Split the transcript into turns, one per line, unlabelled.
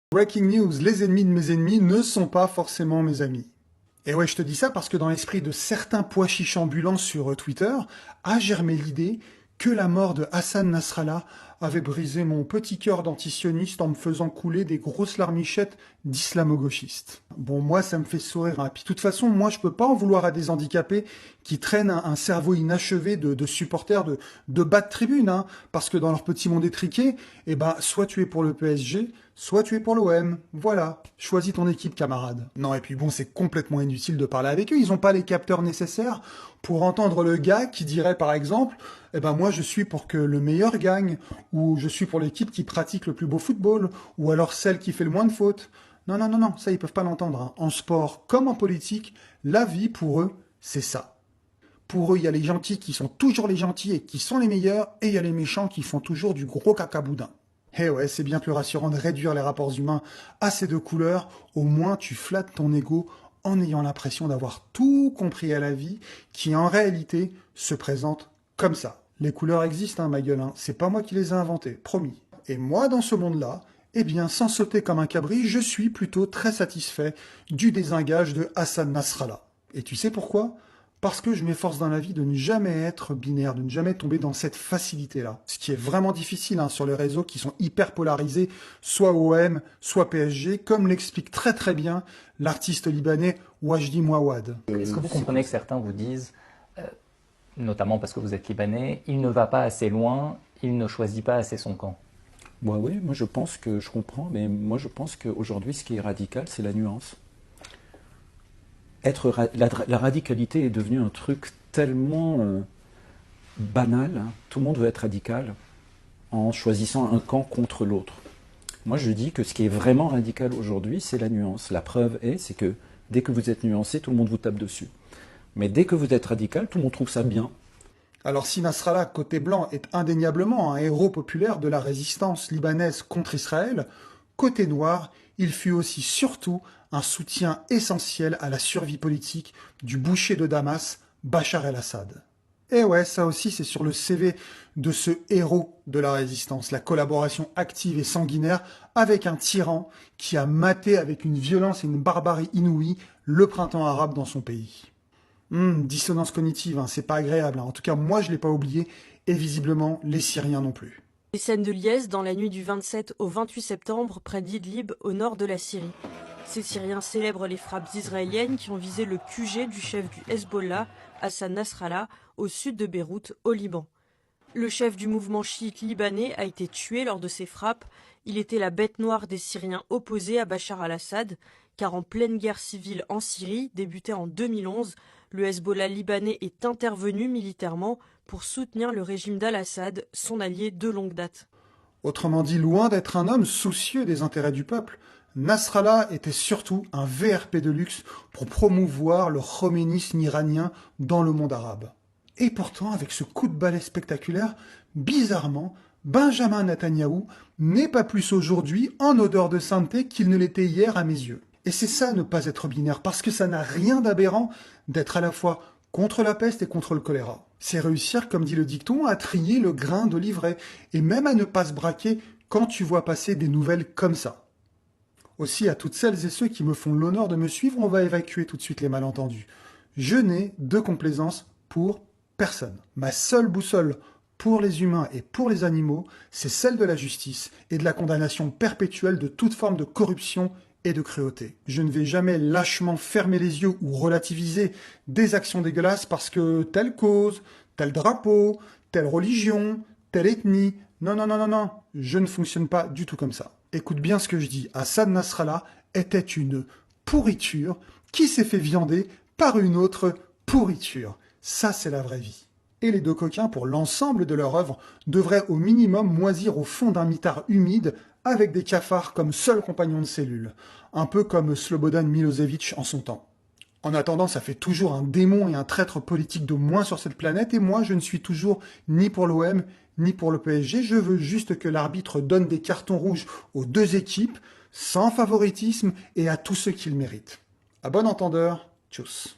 Breaking news, les ennemis de mes ennemis ne sont pas forcément mes amis. Et ouais, je te dis ça parce que dans l'esprit de certains pois chiches ambulants sur Twitter, a germé l'idée que la mort de Hassan Nasrallah avait brisé mon petit cœur d'antisioniste en me faisant couler des grosses larmichettes d'islamo-gauchistes. Bon, moi, ça me fait sourire, hein. Puis de toute façon, moi, je peux pas en vouloir à des handicapés qui traînent un cerveau inachevé de supporters de bas de tribune, hein, parce que dans leur petit monde étriqué, eh ben, soit tu es pour le PSG, soit tu es pour l'OM. Voilà, choisis ton équipe, camarade. Non, et puis bon, c'est complètement inutile de parler avec eux, ils ont pas les capteurs nécessaires pour entendre le gars qui dirait, par exemple, eh ben moi, je suis pour que le meilleur gagne, ou je suis pour l'équipe qui pratique le plus beau football, ou alors celle qui fait le moins de fautes. Non, non, non, non, ça, ils peuvent pas l'entendre, hein. En sport comme en politique, la vie, pour eux, c'est ça. Pour eux, il y a les gentils qui sont toujours les gentils et qui sont les meilleurs, et il y a les méchants qui font toujours du gros cacaboudin. Eh ouais, c'est bien plus rassurant de réduire les rapports humains à ces deux couleurs, au moins tu flattes ton ego en ayant l'impression d'avoir tout compris à la vie, qui en réalité se présente comme ça. Les couleurs existent, hein, ma gueule, hein. C'est pas moi qui les ai inventées, promis. Et moi, dans ce monde-là, eh bien, sans sauter comme un cabri, je suis plutôt très satisfait du désengage de Hassan Nasrallah. Et tu sais pourquoi ? Parce que je m'efforce dans la vie de ne jamais être binaire, de ne jamais tomber dans cette facilité-là. Ce qui est vraiment difficile, hein, sur les réseaux qui sont hyper polarisés, soit OM, soit PSG, comme l'explique très très bien l'artiste libanais Wajdi Mouawad.
Est-ce que vous comprenez que certains vous disent, notamment parce que vous êtes libanais, il ne va pas assez loin, il ne choisit pas assez son camp?
Moi, oui, moi je pense que je comprends, mais moi je pense qu'aujourd'hui ce qui est radical, c'est la nuance. La radicalité est devenue un truc tellement banal, hein. Tout le monde veut être radical en choisissant un camp contre l'autre. Moi je dis que ce qui est vraiment radical aujourd'hui, c'est la nuance. La preuve c'est que dès que vous êtes nuancé, tout le monde vous tape dessus. Mais dès que vous êtes radical, tout le monde trouve ça bien.
Alors si Nasrallah, côté blanc, est indéniablement un héros populaire de la résistance libanaise contre Israël, côté noir, il fut aussi surtout un soutien essentiel à la survie politique du boucher de Damas, Bachar el-Assad. Et ouais, ça aussi c'est sur le CV de ce héros de la résistance, la collaboration active et sanguinaire avec un tyran qui a maté avec une violence et une barbarie inouïe le printemps arabe dans son pays. Dissonance cognitive, hein, c'est pas agréable, hein. En tout cas, moi, je l'ai pas oublié, et visiblement, les Syriens non plus.
Les scènes de liesse dans la nuit du 27 au 28 septembre près d'Idlib, au nord de la Syrie. Ces Syriens célèbrent les frappes israéliennes qui ont visé le QG du chef du Hezbollah, Hassan Nasrallah, au sud de Beyrouth, au Liban. Le chef du mouvement chiite libanais a été tué lors de ces frappes. Il était la bête noire des Syriens opposés à Bachar al-Assad, car en pleine guerre civile en Syrie, débutée en 2011, le Hezbollah libanais est intervenu militairement pour soutenir le régime d'al-Assad, son allié de longue date.
Autrement dit, loin d'être un homme soucieux des intérêts du peuple, Nasrallah était surtout un VRP de luxe pour promouvoir le khoménisme iranien dans le monde arabe. Et pourtant, avec ce coup de balai spectaculaire, bizarrement, Benjamin Netanyahou n'est pas plus aujourd'hui en odeur de sainteté qu'il ne l'était hier à mes yeux. Et c'est ça ne pas être binaire, parce que ça n'a rien d'aberrant d'être à la fois contre la peste et contre le choléra. C'est réussir, comme dit le dicton, à trier le grain de l'ivraie, et même à ne pas se braquer quand tu vois passer des nouvelles comme ça. Aussi, à toutes celles et ceux qui me font l'honneur de me suivre, on va évacuer tout de suite les malentendus. Je n'ai de complaisance pour personne. Ma seule boussole pour les humains et pour les animaux, c'est celle de la justice et de la condamnation perpétuelle de toute forme de corruption et de cruauté. Je ne vais jamais lâchement fermer les yeux ou relativiser des actions dégueulasses parce que telle cause, tel drapeau, telle religion, telle ethnie. Non, non, non, non, non, je ne fonctionne pas du tout comme ça. Écoute bien ce que je dis, Hassan Nasrallah était une pourriture qui s'est fait viander par une autre pourriture. Ça, c'est la vraie vie. Et les deux coquins, pour l'ensemble de leur œuvre, devraient au minimum moisir au fond d'un mitard humide avec des cafards comme seuls compagnons de cellule. Un peu comme Slobodan Milosevic en son temps. En attendant, ça fait toujours un démon et un traître politique de moins sur cette planète, et moi, je ne suis toujours ni pour l'OM, ni pour le PSG. Je veux juste que l'arbitre donne des cartons rouges aux deux équipes, sans favoritisme, et à tous ceux qui le méritent. À bon entendeur, tchuss.